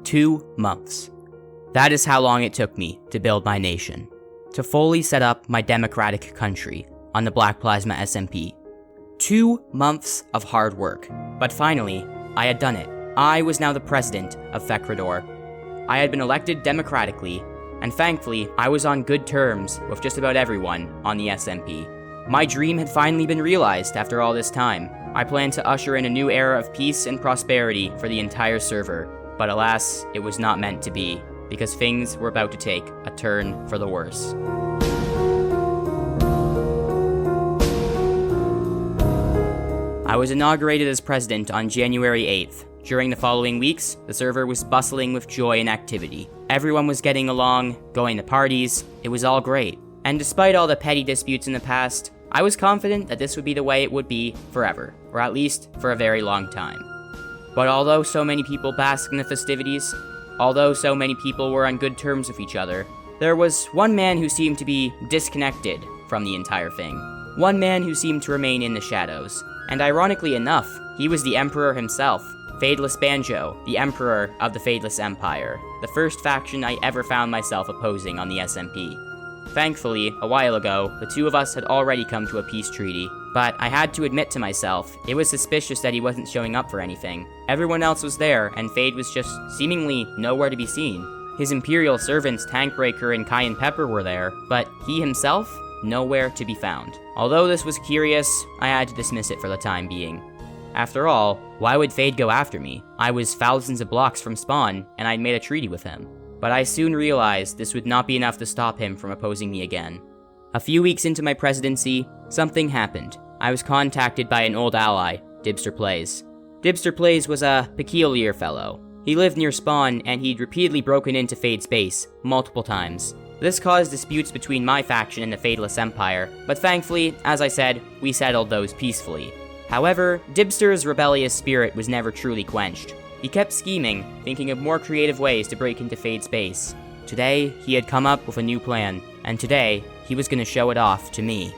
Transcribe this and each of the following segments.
2 months. That is how long it took me to build my nation, to fully set up my democratic country on the Black Plasma SMP. 2 months of hard work, but finally, I had done it. I was now the president of Fekrador. I had been elected democratically, and thankfully, I was on good terms with just about everyone on the SMP. My dream had finally been realized after all this time. I planned to usher in a new era of peace and prosperity for the entire server, but alas, it was not meant to be, because things were about to take a turn for the worse. I was inaugurated as president on January 8th. During the following weeks, the server was bustling with joy and activity. Everyone was getting along, going to parties, it was all great. And despite all the petty disputes in the past, I was confident that this would be the way it would be forever, or at least for a very long time. But although so many people basked in the festivities, although so many people were on good terms with each other, there was one man who seemed to be disconnected from the entire thing. One man who seemed to remain in the shadows. And ironically enough, he was the Emperor himself, Fadeless Banjo, the Emperor of the Fadeless Empire, the first faction I ever found myself opposing on the SMP. Thankfully, a while ago, the two of us had already come to a peace treaty, but I had to admit to myself, it was suspicious that he wasn't showing up for anything. Everyone else was there, and Fade was just seemingly nowhere to be seen. His Imperial servants Tankbreaker and Cayenne Pepper were there, but he himself, nowhere to be found. Although this was curious, I had to dismiss it for the time being. After all, why would Fade go after me? I was thousands of blocks from spawn, and I'd made a treaty with him. But I soon realized this would not be enough to stop him from opposing me again. A few weeks into my presidency, something happened. I was contacted by an old ally, Dibster Plays. Dibster Plays was a peculiar fellow. He lived near spawn, and he'd repeatedly broken into Fade's base, multiple times. This caused disputes between my faction and the Fadeless Empire, but thankfully, as I said, we settled those peacefully. However, Dibster's rebellious spirit was never truly quenched. He kept scheming, thinking of more creative ways to break into Fade's base. Today, he had come up with a new plan, and today, he was going to show it off to me.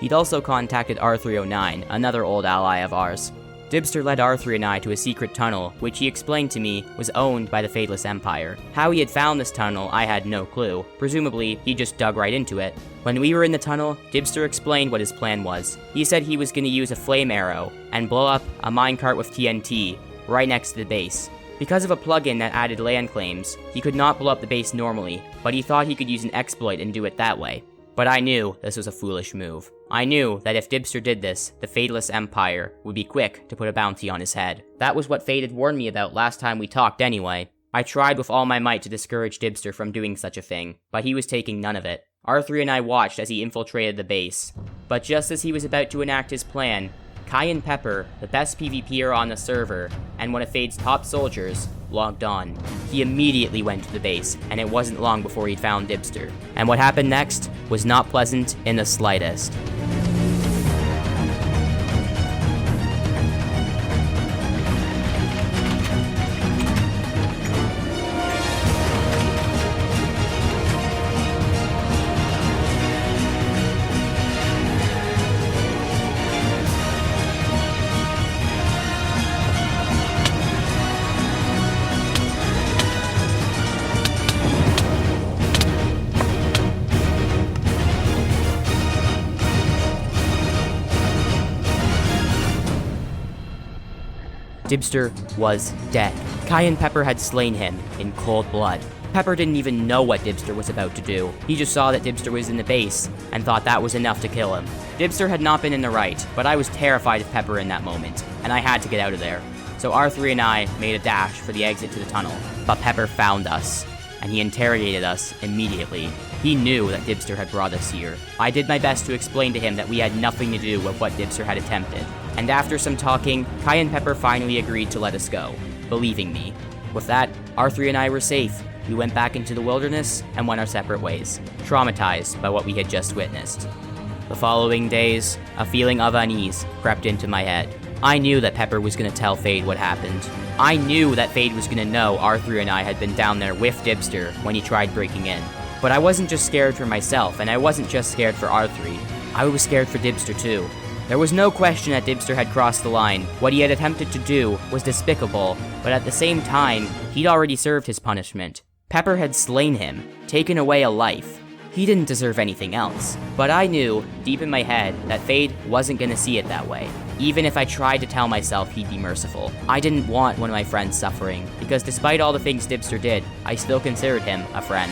He'd also contacted R309, another old ally of ours. Dibster led R3 and I to a secret tunnel, which he explained to me was owned by the Fadeless Empire. How he had found this tunnel, I had no clue. Presumably, he just dug right into it. When we were in the tunnel, Dibster explained what his plan was. He said he was going to use a flame arrow and blow up a minecart with TNT right next to the base. Because of a plugin that added land claims, he could not blow up the base normally, but he thought he could use an exploit and do it that way. But I knew this was a foolish move. I knew that if Dibster did this, the Fadeless Empire would be quick to put a bounty on his head. That was what Fade had warned me about last time we talked anyway. I tried with all my might to discourage Dibster from doing such a thing, but he was taking none of it. R3 and I watched as he infiltrated the base. But just as he was about to enact his plan, Cayenne Pepper, the best PvPer on the server, and one of Fade's top soldiers, logged on. He immediately went to the base, and it wasn't long before he'd found Dibster. And what happened next was not pleasant in the slightest. Dibster was dead. Cayenne Pepper had slain him in cold blood. Pepper didn't even know what Dibster was about to do. He just saw that Dibster was in the base and thought that was enough to kill him. Dibster had not been in the right, but I was terrified of Pepper in that moment, and I had to get out of there. So R3 and I made a dash for the exit to the tunnel, but Pepper found us, and he interrogated us immediately. He knew that Dibster had brought us here. I did my best to explain to him that we had nothing to do with what Dibster had attempted. And after some talking, Cayenne Pepper finally agreed to let us go, believing me. With that, R3 and I were safe. We went back into the wilderness and went our separate ways, traumatized by what we had just witnessed. The following days, a feeling of unease crept into my head. I knew that Pepper was going to tell Fade what happened. I knew that Fade was going to know R3 and I had been down there with Dibster when he tried breaking in. But I wasn't just scared for myself, and I wasn't just scared for R3. I was scared for Dibster too. There was no question that Dibster had crossed the line. What he had attempted to do was despicable, but at the same time, he'd already served his punishment. Pepper had slain him, taken away a life. He didn't deserve anything else. But I knew, deep in my head, that Fade wasn't gonna see it that way. Even if I tried to tell myself he'd be merciful. I didn't want one of my friends suffering, because despite all the things Dibster did, I still considered him a friend.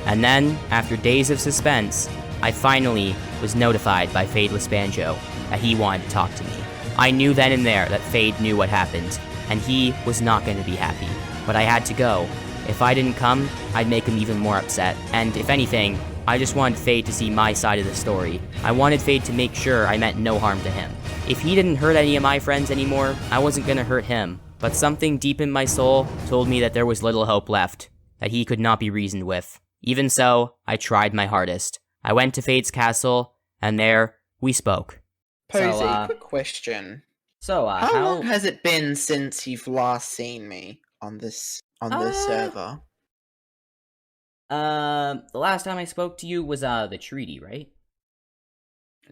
And then, after days of suspense, I finally was notified by Fadeless Banjo that he wanted to talk to me. I knew then and there that Fade knew what happened, and he was not going to be happy. But I had to go. If I didn't come, I'd make him even more upset. And if anything, I just wanted Fade to see my side of the story. I wanted Fade to make sure I meant no harm to him. If he didn't hurt any of my friends anymore, I wasn't gonna hurt him. But something deep in my soul told me that there was little hope left, that he could not be reasoned with. Even so, I tried my hardest. I went to Fade's castle, and there, we spoke. Posey, quick question. How long has it been since you've last seen me on this server? The last time I spoke to you was, the treaty, right?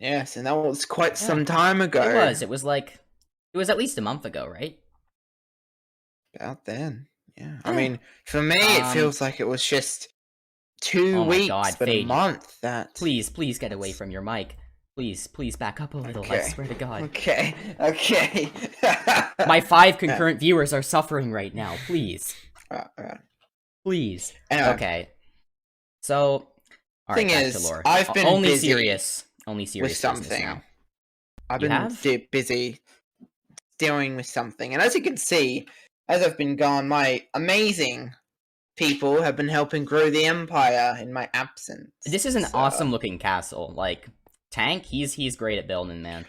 Yes, and that was quite some time ago. It was at least a month ago, right? About then, yeah. I mean, for me, it feels like it was just 2 weeks, but Fade, a month. Please get away from your mic. Please back up a little, okay. I swear to God. Okay. My 5 concurrent viewers are suffering right now, please. Please. Anyway. Okay. So, thing is, I've been only busy serious with something. Now. I've been busy dealing with something, and as you can see, as I've been gone, my amazing people have been helping grow the empire in my absence. This is an awesome looking castle. Like, Tank, he's great at building, man.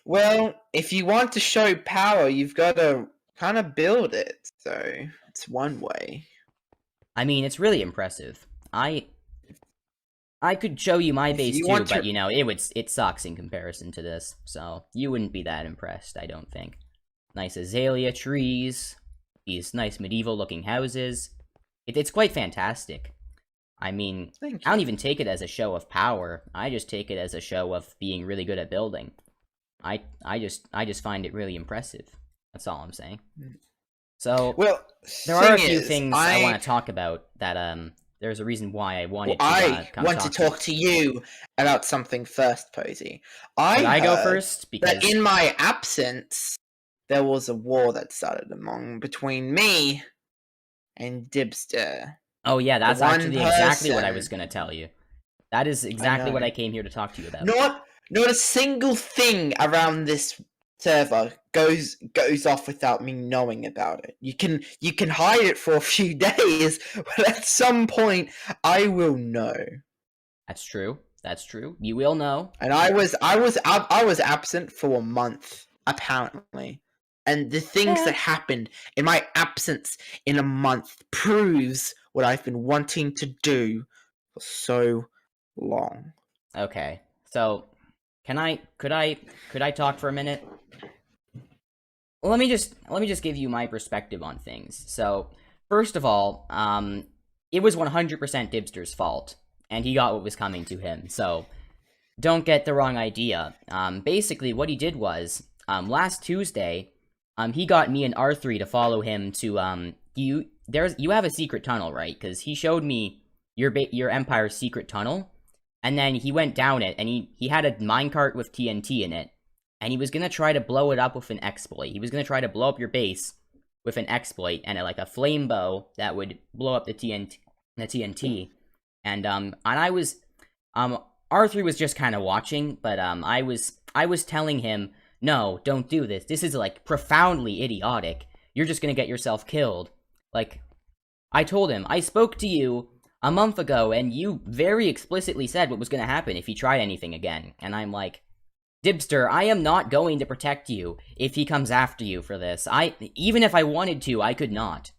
Well, if you want to show power, you've got to kind of build it. So it's one way. I mean, it's really impressive. I could show you my base too, but you know, it sucks in comparison to this. So you wouldn't be that impressed, I don't think. Nice azalea trees, these nice medieval looking houses. It's quite fantastic. I mean, I don't even take it as a show of power. I just take it as a show of being really good at building. I just find it really impressive. That's all I'm saying. So, well, there are a few things I want to talk about that, there's a reason why I wanted to come want to talk to you about something first, Posey. I go first? Because that in my absence, there was a war that started between me and Dibster. Oh yeah, that's actually exactly what I was going to tell you. That is exactly what I came here to talk to you about. Not a single thing around this server goes off without me knowing about it. You can hide it for a few days, but at some point I will know. That's true. You will know. And I was absent for a month, apparently. And the things that happened in my absence in a month proves what I've been wanting to do for so long. Okay. So, could I talk for a minute? Well, let me just give you my perspective on things. So, first of all, it was 100% Dibster's fault, and he got what was coming to him. So, don't get the wrong idea. Basically, what he did was, last Tuesday, he got me and R3 to follow him to you have a secret tunnel, right? Because he showed me your Empire's secret tunnel, and then he went down it, and he had a minecart with TNT in it. And he was going to try to blow it up with an exploit. He was going to try to blow up your base with an exploit and like a flame bow that would blow up the TNT. And I was R3 was just kind of watching, but I was telling him, "No, don't do this. This is like profoundly idiotic. You're just going to get yourself killed." Like, I told him, "I spoke to you a month ago and you very explicitly said what was going to happen if he tried anything again." And I'm like, "Dibster, I am not going to protect you if he comes after you for this. Even if I wanted to, I could not."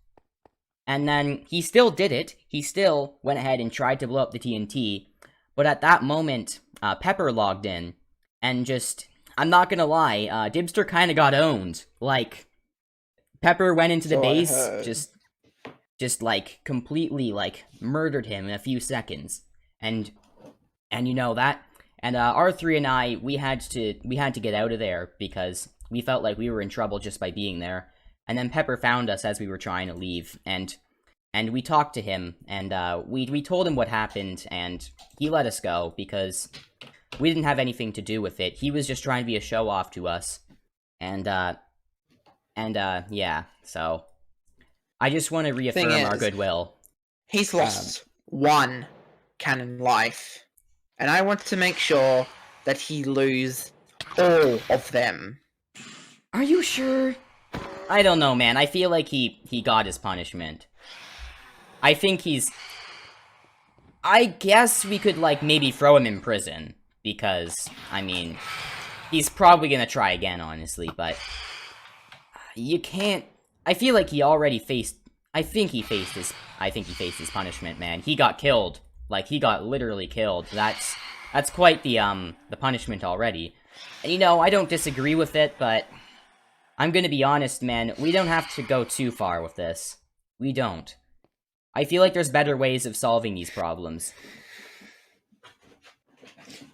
And then he still did it. He still went ahead and tried to blow up the TNT. But at that moment, Pepper logged in. And just, I'm not gonna lie, Dibster kind of got owned. Like, Pepper went into the base, just like, completely, like, murdered him in a few seconds. And you know, that And R3 and I, we had to get out of there because we felt like we were in trouble just by being there. And then Pepper found us as we were trying to leave, and we talked to him, and we told him what happened, and he let us go because we didn't have anything to do with it. He was just trying to be a show off to us, and yeah. So I just want to reaffirm our goodwill. He's lost one canon life, and I want to make sure that he lose all of them. Are you sure? I don't know, man. I feel like he got his punishment. I think he's... I guess we could, like, maybe throw him in prison, because, I mean, he's probably gonna try again, honestly, but... You can't... I feel like he already faced... I think he faced his punishment, man. He got killed. Like, he got literally killed. That's quite the punishment already. And, you know, I don't disagree with it, but... I'm gonna be honest, man, we don't have to go too far with this. We don't. I feel like there's better ways of solving these problems.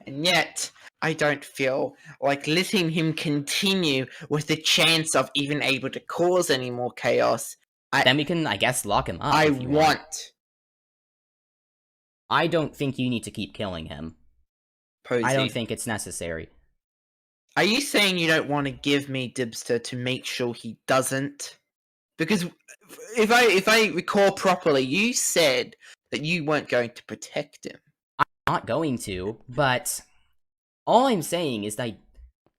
And yet, I don't feel like letting him continue with the chance of even able to cause any more chaos. Then we can, I guess, lock him up. I don't think you need to keep killing him. Posey. I don't think it's necessary. Are you saying you don't want to give me Dibster to make sure he doesn't? Because if I recall properly, you said that you weren't going to protect him. I'm not going to, but all I'm saying is that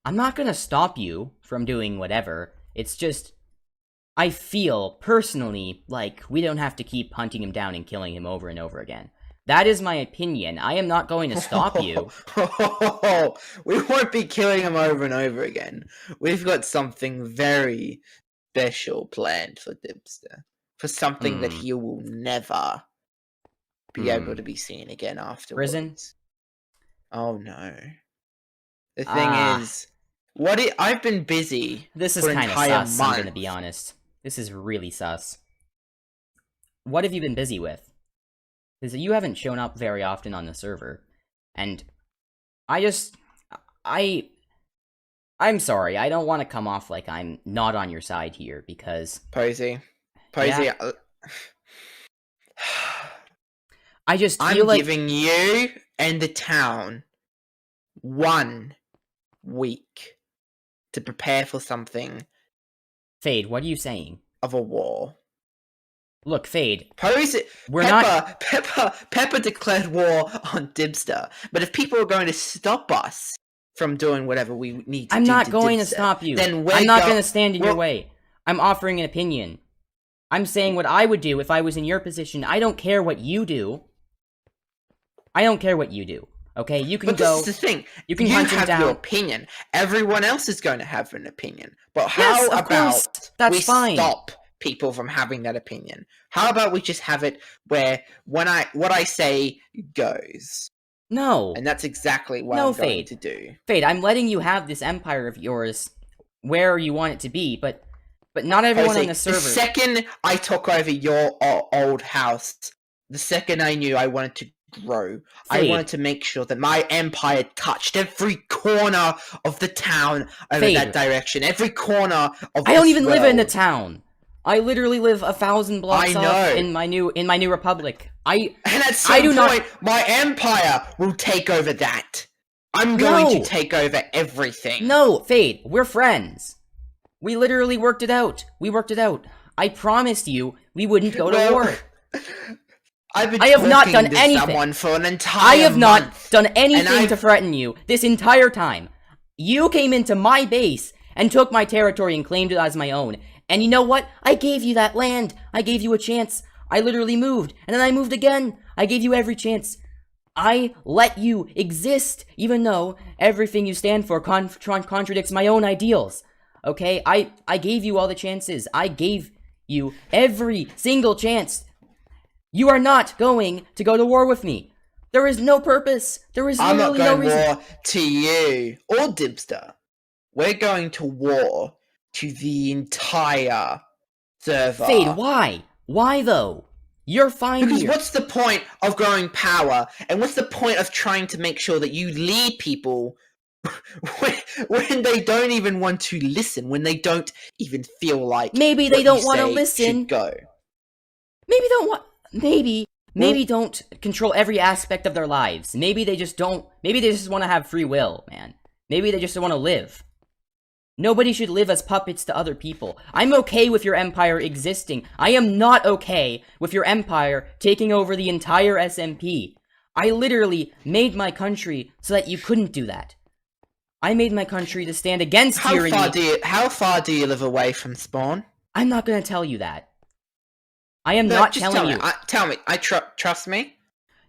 I'm not going to stop you from doing whatever. It's just, I feel, personally, like we don't have to keep hunting him down and killing him over and over again. That is my opinion. I am not going to stop you. We won't be killing him over and over again. We've got something very special planned for Dibster. For something that he will never be able to be seen again afterwards. Prison? Oh no. The thing is, I've been busy. This is kind of sus, I'm gonna be honest. This is really sus. What have you been busy with? Because you haven't shown up very often on the server. And I'm sorry, I don't want to come off like I'm not on your side here, because... Posey, yeah. I just feel I'm like... giving you and the town 1 week to prepare for something. Fade, what are you saying? Of a war. Look, Fade. Posey, Pepper declared war on Dibster. But if people are going to stop us from doing whatever we need to do, I'm not going Dibster, to stop you. Then I'm not going to stand in your way. I'm offering an opinion. I'm saying what I would do if I was in your position. I don't care what you do. I don't care what you do. Okay, you can go. But this is the thing. You can hunt him down. You have your opinion. Everyone else is going to have an opinion. But how about we stop people from having that opinion? How about we just have it where what I say goes? No. And that's exactly what I'm going to do. Fade, I'm letting you have this empire of yours where you want it to be, but not everyone on the server... The second I took over your old house, the second I knew I wanted to grow, I wanted to make sure that my empire touched every corner of the town over that direction. Every corner of I don't even live in the town. I literally live 1,000 blocks off in my new republic. And at some point, my empire will take over that. I'm going to take over everything. No, Fade, we're friends. We literally worked it out. We worked it out. I promised you we wouldn't go to war. I have not done anything. For an entire I have not done anything to threaten you this entire time. You came into my base and took my territory and claimed it as my own. And you know what? I gave you that land. I gave you a chance. I literally moved. And then I moved again. I gave you every chance. I let you exist, even though everything you stand for contradicts my own ideals. Okay? I gave you all the chances. I gave you every single chance. You are not going to go to war with me. There is no purpose. There is literally no reason. I'm not going to war to you or Dibster. We're going to war to the entire server. Fade, why? Why though? You're fine Because here. what's the point of growing power, and what's the point of trying to make sure that you lead people when they don't even want to listen, when they don't even feel like Maybe they what don't you want to say listen. should go? Maybe don't control every aspect of their lives. Maybe they just want to have free will, man. Maybe they just want to live. Nobody should live as puppets to other people. I'm okay with your empire existing. I am not okay with your empire taking over the entire SMP. I literally made my country so that you couldn't do that. I made my country to stand against tyranny. How far do you live away from spawn? I'm not gonna tell you that. I am not telling you. Tell me. Trust me?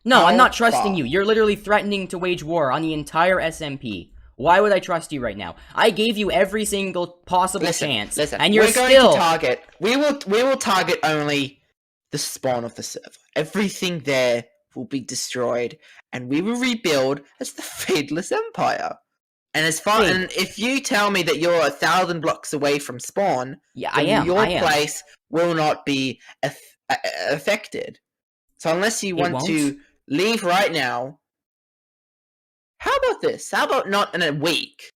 No, I'm not trusting you. You're literally threatening to wage war on the entire SMP. Why would I trust you right now? I gave you every single possible chance, and you're still... We will target only the spawn of the server. Everything there will be destroyed, and we will rebuild as the Fadeless Empire. And and if you tell me that you're 1,000 blocks away from spawn, yeah, your place will not be affected. So unless you want to leave right now, how about this? How about not in a week?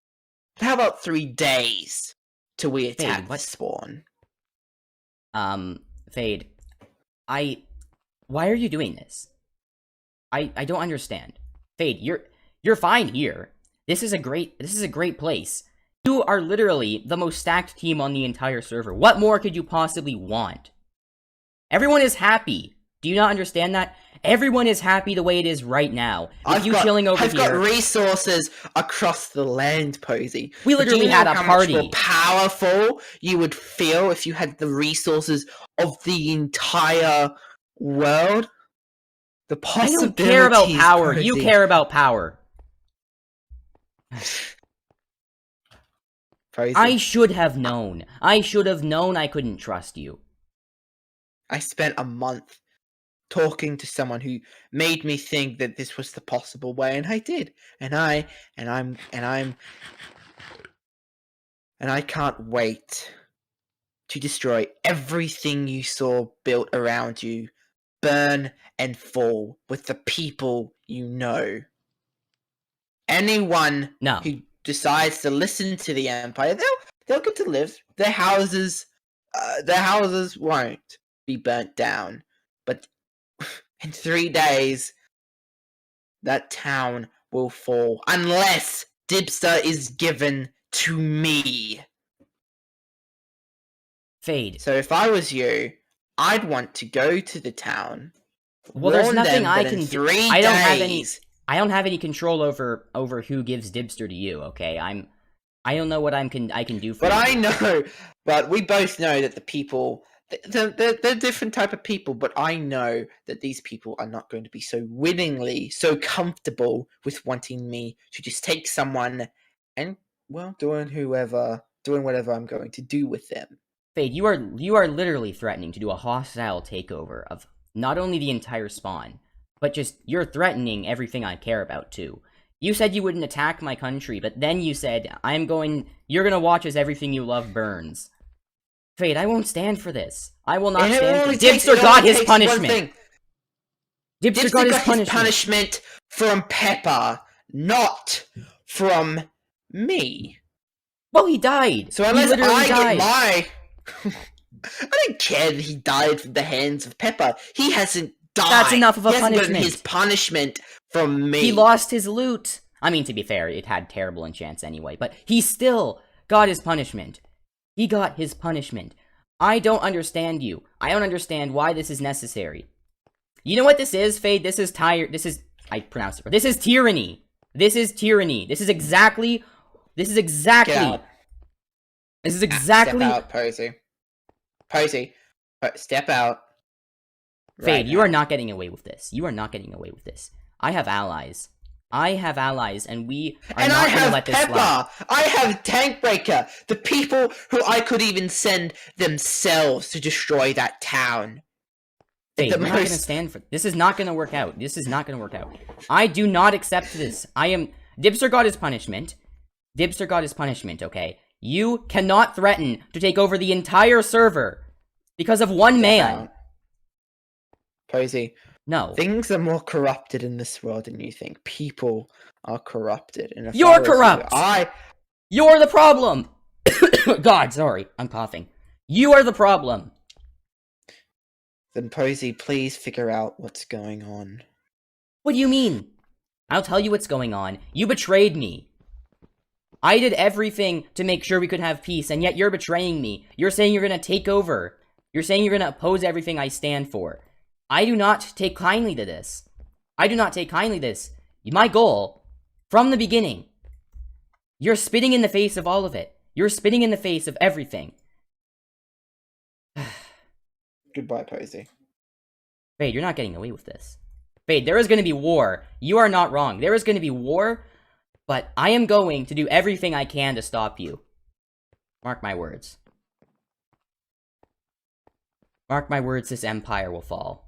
How about 3 days till we attack the spawn? Fade, why are you doing this? I don't understand. Fade, you're fine here. This is a great place. You are literally the most stacked team on the entire server. What more could you possibly want? Everyone is happy. Do you not understand that? Everyone is happy the way it is right now. I've got resources across the land, Posey. We literally had a party. How much more powerful you would feel if you had the resources of the entire world? The possibilities. I don't care about power. Posey. You care about power. Posey. I should have known. I should have known I couldn't trust you. I spent a month talking to someone who made me think that this was the possible way, and I did. And I can't wait to destroy everything you saw built around you, burn and fall with the people you know. Anyone who decides to listen to the Empire, they'll get to live. Their houses won't be burnt down, but in 3 days, that town will fall unless Dibster is given to me. Fade. So if I was you, I'd want to go to the town. Well, there's nothing I can do. I don't have any control over who gives Dibster to you. Okay, I don't know what I can do for you. But I know. But we both know that the people. They're different type of people, but I know that these people are not going to be so willingly, so comfortable with wanting me to just take someone and, well, doing whatever I'm going to do with them. Fade, you are literally threatening to do a hostile takeover of not only the entire spawn, but just you're threatening everything I care about too. You said you wouldn't attack my country, but then you said you're gonna watch as everything you love burns. Fade, I won't stand for this. I will not stand for this. Dibster got his punishment. Dibster got his punishment from Pepper, not from me. Well, he died. So unless I get my... I don't care that he died from the hands of Pepper. He hasn't died. That's enough of a punishment. He hasn't gotten his punishment from me. He lost his loot. I mean, to be fair, it had terrible enchants anyway, but he still got his punishment. He got his punishment. I don't understand you. I don't understand why this is necessary. You know what this is, Fade? This is I pronounced it. This is tyranny. This is tyranny. This is exactly. Get out. This is exactly. Step out, Posey. Posey, step out. Fade, you are not getting away with this. You are not getting away with this. I have allies. And we are not going to let this slide. I have Tankbreaker, the people who I could even send themselves to destroy that town. Fade, we're not going to stand for this. Is not going to work out. This is not going to work out. I do not accept this. Dibster got his punishment. Dibster got his punishment, okay? You cannot threaten to take over the entire server because of one man. Posey, No. things are more corrupted in this world than you think. People are corrupted. And if You're I was you, corrupt! You're the problem! God, sorry. I'm coughing. You are the problem. Then Posey, please figure out what's going on. What do you mean? I'll tell you what's going on. You betrayed me. I did everything to make sure we could have peace, and yet you're betraying me. You're saying you're gonna take over. You're saying you're gonna oppose everything I stand for. I do not take kindly to this. I do not take kindly to this. My goal, from the beginning, you're spitting in the face of all of it. You're spitting in the face of everything. Goodbye, Posey. Fade, you're not getting away with this. Fade, there is going to be war. You are not wrong. There is going to be war, but I am going to do everything I can to stop you. Mark my words. Mark my words, this empire will fall.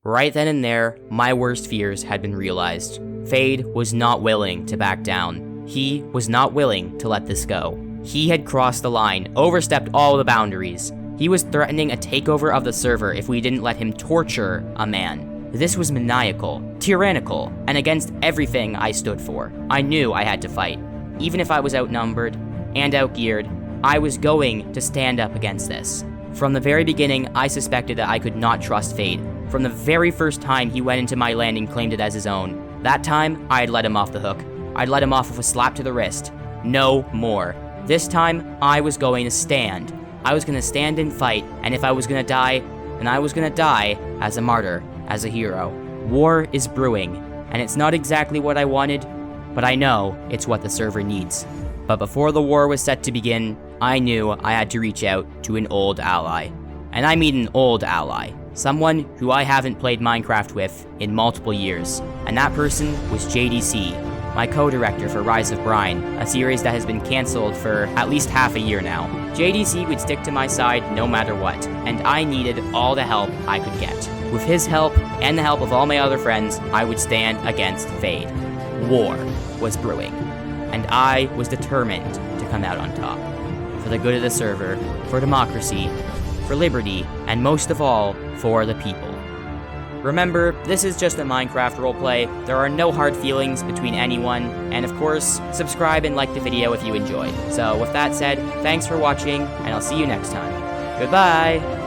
Right then and there, my worst fears had been realized. Fade was not willing to back down. He was not willing to let this go. He had crossed the line, overstepped all the boundaries. He was threatening a takeover of the server if we didn't let him torture a man. This was maniacal, tyrannical, and against everything I stood for. I knew I had to fight. Even if I was outnumbered and outgeared, I was going to stand up against this. From the very beginning, I suspected that I could not trust Fade. From the very first time he went into my land and claimed it as his own. That time, I had let him off the hook. I'd let him off with a slap to the wrist. No more. This time, I was going to stand. I was going to stand and fight, and if I was going to die, then I was going to die as a martyr, as a hero. War is brewing, and it's not exactly what I wanted, but I know it's what the server needs. But before the war was set to begin, I knew I had to reach out to an old ally. And I mean an old ally. Someone who I haven't played Minecraft with in multiple years. And that person was JDC, my co-director for Rise of Brine, a series that has been cancelled for at least half a year now. JDC would stick to my side no matter what, and I needed all the help I could get. With his help, and the help of all my other friends, I would stand against Fade. War was brewing, and I was determined to come out on top. For the good of the server, for democracy, for liberty, and most of all, for the people. Remember, this is just a Minecraft roleplay. There are no hard feelings between anyone, and of course, subscribe and like the video if you enjoyed. So with that said, thanks for watching, and I'll see you next time. Goodbye!